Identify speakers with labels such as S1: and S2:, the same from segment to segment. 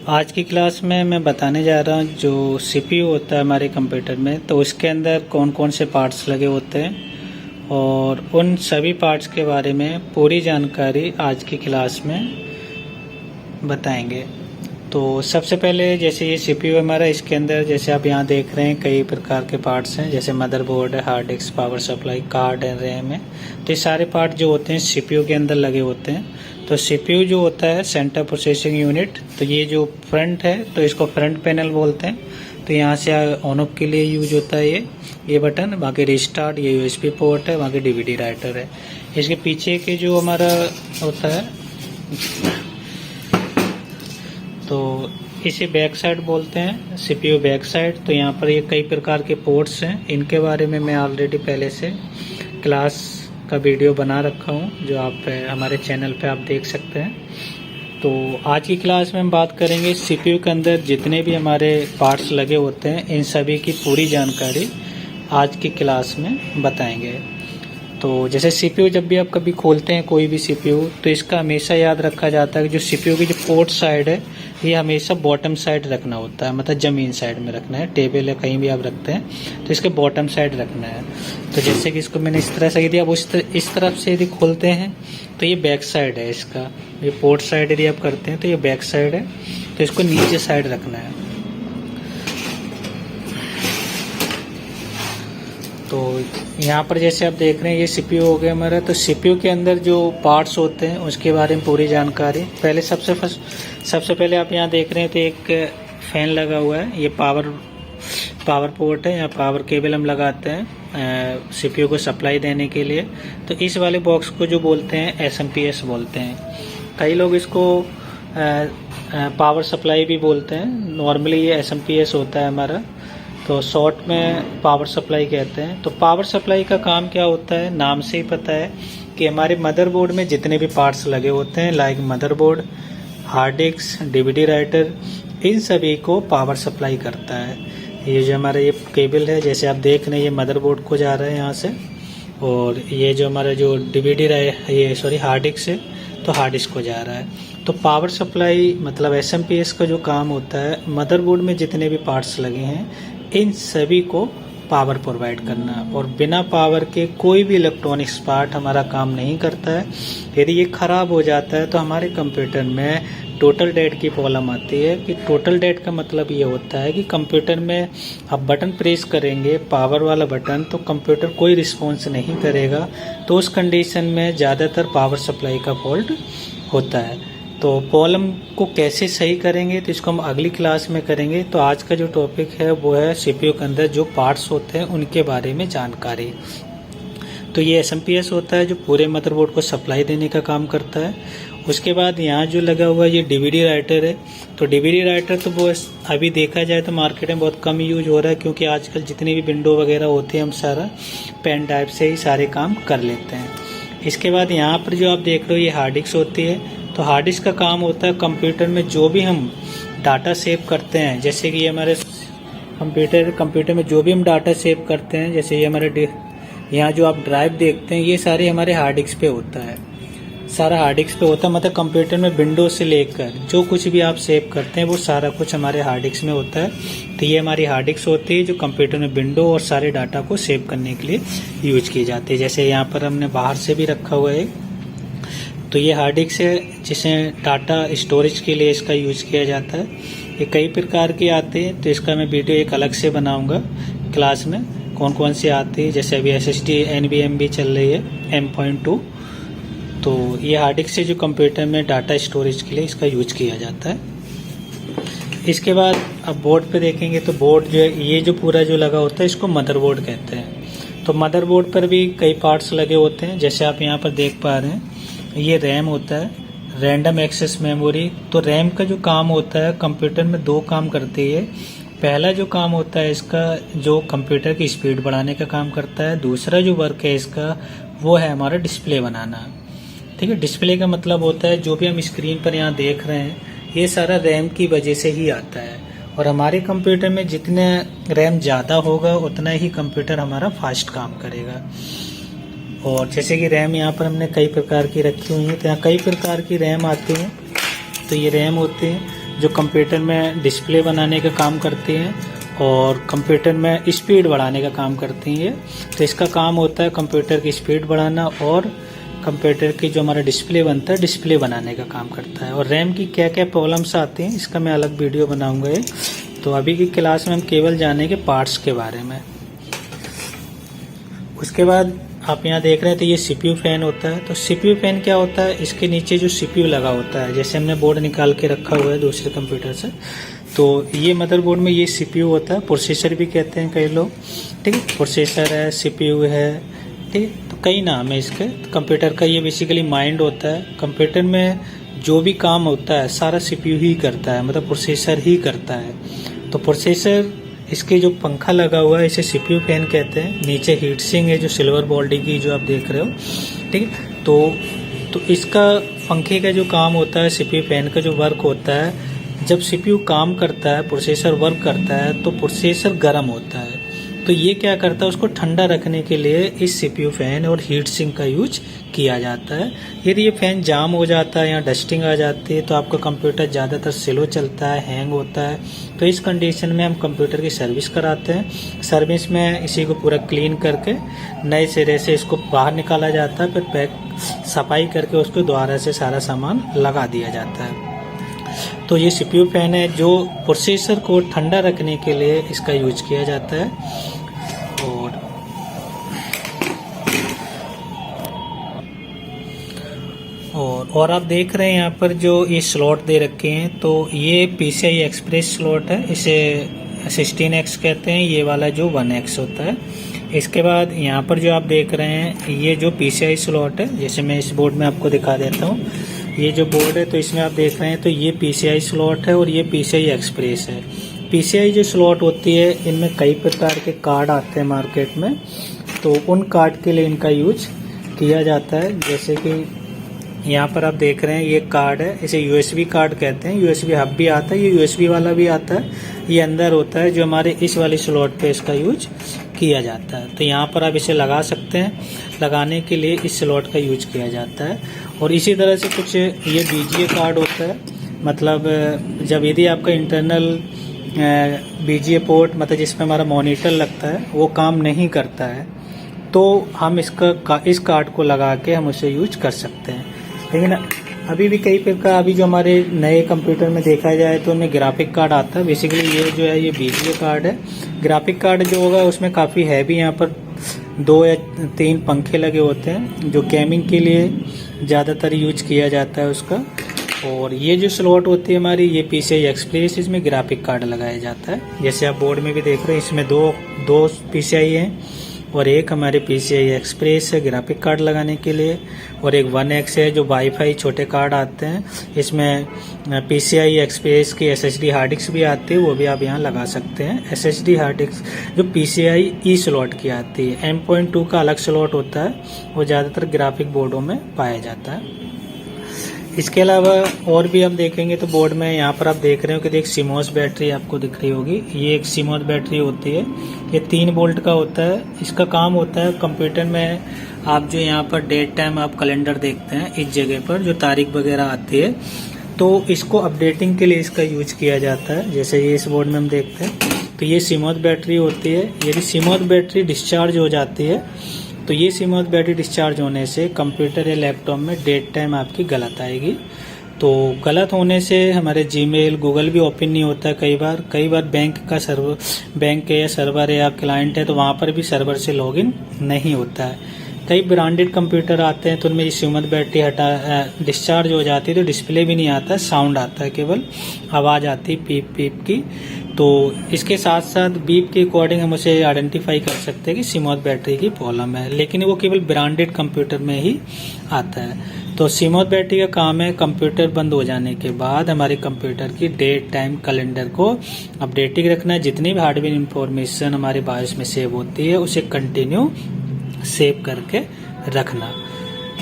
S1: आज की क्लास में मैं बताने जा रहा हूँ जो सीपीयू होता है हमारे कंप्यूटर में, तो उसके अंदर कौन कौन से पार्ट्स लगे होते हैं और उन सभी पार्ट्स के बारे में पूरी जानकारी आज की क्लास में बताएंगे। तो सबसे पहले जैसे ये सीपीयू हमारा, इसके अंदर जैसे आप यहाँ देख रहे हैं कई प्रकार के पार्ट्स हैं, जैसे मदरबोर्ड है, hard disk, power supply, card है, रैम है। तो ये सारे पार्ट जो होते हैं सीपीयू के अंदर लगे होते हैं। तो सीपीयू जो होता है सेंटर प्रोसेसिंग यूनिट, तो ये जो फ्रंट है तो इसको फ्रंट पैनल बोलते हैं। तो यहाँ से ऑन ऑफ के लिए यूज होता है ये बटन। बाकी रिस्टार्ट, ये यूएसबी पोर्ट है, बाकी डीवीडी राइटर है। इसके पीछे के जो हमारा होता है तो इसे बैक साइड बोलते हैं, सीपीयू बैक साइड। तो यहाँ पर ये कई प्रकार के पोर्ट्स हैं, इनके बारे में मैं ऑलरेडी पहले से क्लास का वीडियो बना रखा हूँ जो आप हमारे चैनल पे आप देख सकते हैं। तो आज की क्लास में हम बात करेंगे सीपीयू के अंदर जितने भी हमारे पार्ट्स लगे होते हैं इन सभी की पूरी जानकारी आज की क्लास में बताएंगे। तो जैसे सीपीयू जब भी आप कभी खोलते हैं कोई भी सीपीयू, तो इसका हमेशा याद रखा जाता है कि जो सीपीयू की जो पोर्ट साइड है ये हमेशा बॉटम साइड रखना होता है, मतलब ज़मीन साइड में रखना है। टेबल या कहीं भी आप रखते हैं तो इसके बॉटम साइड रखना है। तो जैसे कि इसको मैंने इस तरह से दिया, अब इस तरफ से यदि खोलते हैं तो ये बैक साइड है इसका। ये पोर्ट साइड यदि आप करते हैं तो ये बैक साइड है, तो इसको नीचे साइड रखना है। तो यहाँ पर जैसे आप देख रहे हैं ये सीपीयू हो गया हमारा। तो सीपीयू के अंदर जो पार्ट्स होते हैं उसके बारे में पूरी जानकारी। पहले सबसे पहले आप यहाँ देख रहे हैं तो एक फैन लगा हुआ है, ये पावर पोर्ट है, या पावर केबल हम लगाते हैं सीपीयू को सप्लाई देने के लिए। तो इस वाले बॉक्स को जो बोलते हैं एसएमपीएस बोलते हैं। कई लोग इसको पावर सप्लाई भी बोलते हैं, नॉर्मली ये एसएमपीएस होता है हमारा, तो शॉर्ट में पावर सप्लाई कहते हैं। तो पावर सप्लाई का काम क्या होता है, नाम से ही पता है कि हमारे मदरबोर्ड में जितने भी पार्ट्स लगे होते हैं, like motherboard, hard disk, DVD writer, इन सभी को पावर सप्लाई करता है। ये जो हमारा ये केबल है, जैसे आप देख रहे हैं ये मदरबोर्ड को जा रहा है यहाँ से, और ये जो हमारा जो हार्ड डिस्क है तो हार्ड डिस्क को जा रहा है। तो पावर सप्लाई मतलब एसएमपीएस का जो काम होता है, मदरबोर्ड में जितने भी पार्ट्स लगे हैं इन सभी को पावर प्रोवाइड करना, और बिना पावर के कोई भी इलेक्ट्रॉनिक्स पार्ट हमारा काम नहीं करता है। यदि ये ख़राब हो जाता है तो हमारे कंप्यूटर में टोटल डेड की प्रॉब्लम आती है। कि टोटल डेड का मतलब ये होता है कि कंप्यूटर में आप बटन प्रेस करेंगे, पावर वाला बटन, तो कंप्यूटर कोई रिस्पॉन्स नहीं करेगा। तो उस कंडीशन में ज़्यादातर पावर सप्लाई का फॉल्ट होता है। तो प्रॉब्लम को कैसे सही करेंगे तो इसको हम अगली क्लास में करेंगे। तो आज का जो टॉपिक है वो है सीपीयू के अंदर जो पार्ट्स होते हैं उनके बारे में जानकारी। तो ये एसएमपीएस होता है जो पूरे मदरबोर्ड को सप्लाई देने का काम करता है। उसके बाद यहाँ जो लगा हुआ है ये डीवीडी राइटर है। तो डीवीडी राइटर तो वो अभी देखा जाए तो मार्केट में बहुत कम यूज हो रहा है, क्योंकि आजकल जितनी भी विंडो वगैरह होती है हम सारा पेन ड्राइव से ही सारे काम कर लेते हैं। इसके बाद यहाँ पर जो आप देख रहे हो ये हार्ड डिस्क होती है। तो हार्ड डिस्क का काम होता है कंप्यूटर में जो भी हम डाटा सेव करते हैं, जैसे कि ये हमारे कंप्यूटर में जो भी हम डाटा सेव करते हैं, जैसे ये हमारे यहाँ जो आप ड्राइव देखते हैं ये सारे हमारे हार्ड डिस्क पे होता है। सारा हार्ड डिस्क पे होता है, मतलब कंप्यूटर में विंडो से लेकर जो कुछ भी आप सेव करते हैं वो सारा कुछ हमारे हार्ड डिस्क में होता है। तो ये हमारी हार्ड डिस्क होती है जो कंप्यूटर में विंडो और सारे डाटा को सेव करने के लिए यूज की जाती है। जैसे यहाँ पर हमने बाहर से भी रखा हुआ है, तो ये हार्ड डिस्क है जिसे डाटा स्टोरेज के लिए इसका यूज किया जाता है। ये कई प्रकार के आते हैं, तो इसका मैं वीडियो एक अलग से बनाऊंगा क्लास में, कौन कौन से आते हैं। जैसे अभी SSD NVMe चल रही है M.2, तो ये हार्ड डिस्क से जो कंप्यूटर में डाटा स्टोरेज के लिए इसका यूज किया जाता है। इसके बाद अब बोर्ड पे देखेंगे तो बोर्ड जो है ये जो पूरा जो लगा होता है इसको मदरबोर्ड कहते हैं। तो मदरबोर्ड पर भी कई पार्ट्स लगे होते हैं, जैसे आप यहाँ पर देख पा रहे हैं ये रैम होता है, रैंडम एक्सेस मेमोरी। तो रैम का जो काम होता है कंप्यूटर में दो काम करती है। पहला जो काम होता है इसका जो कंप्यूटर की स्पीड बढ़ाने का काम करता है। दूसरा जो वर्क है इसका वो है हमारा डिस्प्ले बनाना। ठीक है, डिस्प्ले का मतलब होता है जो भी हम स्क्रीन पर यहाँ देख रहे हैं ये सारा रैम की वजह से ही आता है, और हमारे कंप्यूटर में जितने रैम ज़्यादा होगा उतना ही कंप्यूटर हमारा फास्ट काम करेगा। और जैसे कि रैम यहाँ पर हमने कई प्रकार की रखी हुई है, तो यहाँ कई प्रकार की रैम आती हैं। तो ये रैम होते हैं जो कंप्यूटर में डिस्प्ले बनाने का काम करती हैं और कंप्यूटर में स्पीड बढ़ाने का काम करती हैं। तो इसका काम होता है कंप्यूटर की स्पीड बढ़ाना और कंप्यूटर की जो हमारा डिस्प्ले बनता है डिस्प्ले बनाने का काम करता है। और रैम की क्या क्या प्रॉब्लम्स आती हैं इसका मैं अलग वीडियो बनाऊंगा ये। तो अभी की क्लास में हम केवल जानेंगे पार्ट्स के बारे में। उसके बाद आप यहाँ देख रहे हैं तो ये सीपीयू फैन होता है। तो सीपीयू फैन क्या होता है, इसके नीचे जो सीपीयू लगा होता है, जैसे हमने बोर्ड निकाल के रखा हुआ है दूसरे कंप्यूटर से, तो ये मदरबोर्ड में ये सीपीयू होता है, प्रोसेसर भी कहते हैं कई लोग, ठीक है। प्रोसेसर है, सीपीयू है, ठीक है। तो कई नाम है इसके। तो कंप्यूटर का ये बेसिकली माइंड होता है। कंप्यूटर में जो भी काम होता है सारा सीपीयू ही करता है, मतलब प्रोसेसर ही करता है। तो प्रोसेसर, इसके जो पंखा लगा हुआ है इसे सीपीयू फैन कहते हैं। नीचे हीट सिंक है जो सिल्वर बॉडी की जो आप देख रहे हो, ठीक है। तो इसका पंखे का जो काम होता है, सीपीयू फैन का जो वर्क होता है, जब सीपीयू काम करता है, प्रोसेसर वर्क करता है तो प्रोसेसर गर्म होता है। तो ये क्या करता है, उसको ठंडा रखने के लिए इस सीपीयू फैन और हीट सिंक का यूज किया जाता है। यदि ये फैन जाम हो जाता है या डस्टिंग आ जाती है तो आपका कंप्यूटर ज़्यादातर स्लो चलता है, हैंग होता है। तो इस कंडीशन में हम कंप्यूटर की सर्विस कराते हैं। सर्विस में इसी को पूरा क्लीन करके नए सिरे से इसको बाहर निकाला जाता है, फिर पैक सफाई करके उसको दोबारा से सारा सामान लगा दिया जाता है। तो ये सीपीयू फैन है जो प्रोसेसर को ठंडा रखने के लिए इसका यूज किया जाता है। और आप देख रहे हैं यहाँ पर जो ये स्लॉट दे रखे हैं, तो ये पीसीआई एक्सप्रेस स्लॉट है, इसे 16X कहते हैं, ये वाला जो 1X होता है। इसके बाद यहाँ पर जो आप देख रहे हैं ये जो पीसीआई स्लॉट है, जैसे मैं इस बोर्ड में आपको दिखा देता हूँ। ये जो बोर्ड है तो इसमें आप देख रहे हैं तो ये पीसीआई स्लॉट है और ये पीसीआई एक्सप्रेस है। पीसीआई जो स्लॉट होती है इनमें कई प्रकार के कार्ड आते हैं मार्केट में, तो उन कार्ड के लिए इनका यूज किया जाता है। जैसे कि यहाँ पर आप देख रहे हैं ये कार्ड है, इसे यूएसबी कार्ड कहते हैं। यूएसबी हब भी आता है, ये यूएसबी वाला भी आता है, ये अंदर होता है जो हमारे इस वाली स्लॉट पे इसका यूज किया जाता है। तो यहाँ पर आप इसे लगा सकते हैं, लगाने के लिए इस स्लॉट का यूज किया जाता है। और इसी तरह से कुछ ये बीजीए कार्ड होता है, मतलब जब यदि आपका इंटरनल बीजीए पोर्ट, मतलब जिसमें हमारा मॉनिटर लगता है, वो काम नहीं करता है तो हम इस कार्ड को लगा के हम उसे यूज कर सकते हैं। लेकिन अभी भी कई प्रकार, अभी जो हमारे नए कंप्यूटर में देखा जाए तो उनमें ग्राफिक कार्ड आता है। बेसिकली ये जो है ये बीजीए कार्ड है। ग्राफिक कार्ड जो होगा उसमें काफ़ी हैवी, यहाँ पर 2 या 3 पंखे लगे होते हैं जो गेमिंग के लिए ज़्यादातर यूज किया जाता है उसका। और ये जो स्लॉट होती है हमारी, ये पीसीआई एक्सप्रेस, इसमें ग्राफिक कार्ड लगाया जाता है। जैसे आप बोर्ड में भी देख रहे हैं इसमें दो पीसीआई हैं और एक हमारे पीसीआई एक्सप्रेस है ग्राफिक कार्ड लगाने के लिए, और एक 1X है जो वाईफाई छोटे कार्ड आते हैं। इसमें पीसीआई एक्सप्रेस की एसएसडी हार्ड डिस्क भी आती है, वो भी आप यहाँ लगा सकते हैं। एसएसडी हार्ड डिस्क जो पीसीआई ई स्लॉट की आती है, M.2 का अलग स्लॉट होता है, वो ज़्यादातर ग्राफिक बोर्डों में पाया जाता है। इसके अलावा और भी हम देखेंगे तो बोर्ड में यहाँ पर आप देख रहे हो कि एक सीमोस बैटरी आपको दिख रही होगी। ये एक सीमोस बैटरी होती है, ये 3 वोल्ट का होता है। इसका काम होता है कंप्यूटर में आप जो यहाँ पर डेट टाइम आप कैलेंडर देखते हैं, इस जगह पर जो तारीख वगैरह आती है, तो इसको अपडेटिंग के लिए इसका यूज किया जाता है। जैसे ये इस बोर्ड में हम देखते हैं तो ये सीमोस बैटरी होती है। यदि सीमोस बैटरी डिस्चार्ज हो जाती है तो ये सीमोस बैटरी डिस्चार्ज होने से कंप्यूटर या लैपटॉप में डेट टाइम आपकी गलत आएगी। तो गलत होने से हमारे जीमेल, गूगल भी ओपन नहीं होता है। कई बार बैंक का सर्वर, बैंक के या सर्वर है या क्लाइंट है तो वहाँ पर भी सर्वर से लॉगिन नहीं होता है। कई ब्रांडेड कंप्यूटर आते हैं तो उनमें ये सीमोस बैटरी डिस्चार्ज हो जाती है तो डिस्प्ले भी नहीं आता, साउंड आता है, केवल आवाज़ आती है पीप पीप की। तो इसके साथ साथ बीप के अकॉर्डिंग हम उसे आइडेंटिफाई कर सकते हैं कि सीमोस बैटरी की प्रॉब्लम है, लेकिन वो केवल ब्रांडेड कंप्यूटर में ही आता है। तो सीमोस बैटरी का काम है कंप्यूटर बंद हो जाने के बाद हमारे कंप्यूटर की डेट टाइम कैलेंडर को अपडेटिंग रखना है। जितनी भी हार्डवेयर इंफॉर्मेशन हमारे बायोस में सेव होती है उसे कंटिन्यू सेव करके रखना।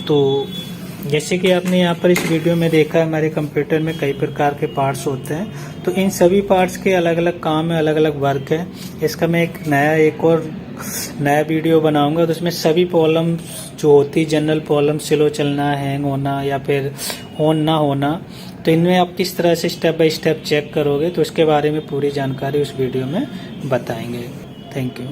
S1: तो जैसे कि आपने यहाँ पर इस वीडियो में देखा है, हमारे कंप्यूटर में कई प्रकार के पार्ट्स होते हैं, तो इन सभी पार्ट्स के अलग अलग काम है, अलग अलग वर्क है। इसका मैं एक और नया वीडियो बनाऊंगा तो उसमें सभी प्रॉब्लम जो होती, जनरल प्रॉब्लम, स्लो चलना, हैंग होना या फिर ऑन ना होना, तो इनमें आप किस तरह से स्टेप बाय स्टेप चेक करोगे, तो उसके बारे में पूरी जानकारी उस वीडियो में बताएंगे। Thank you.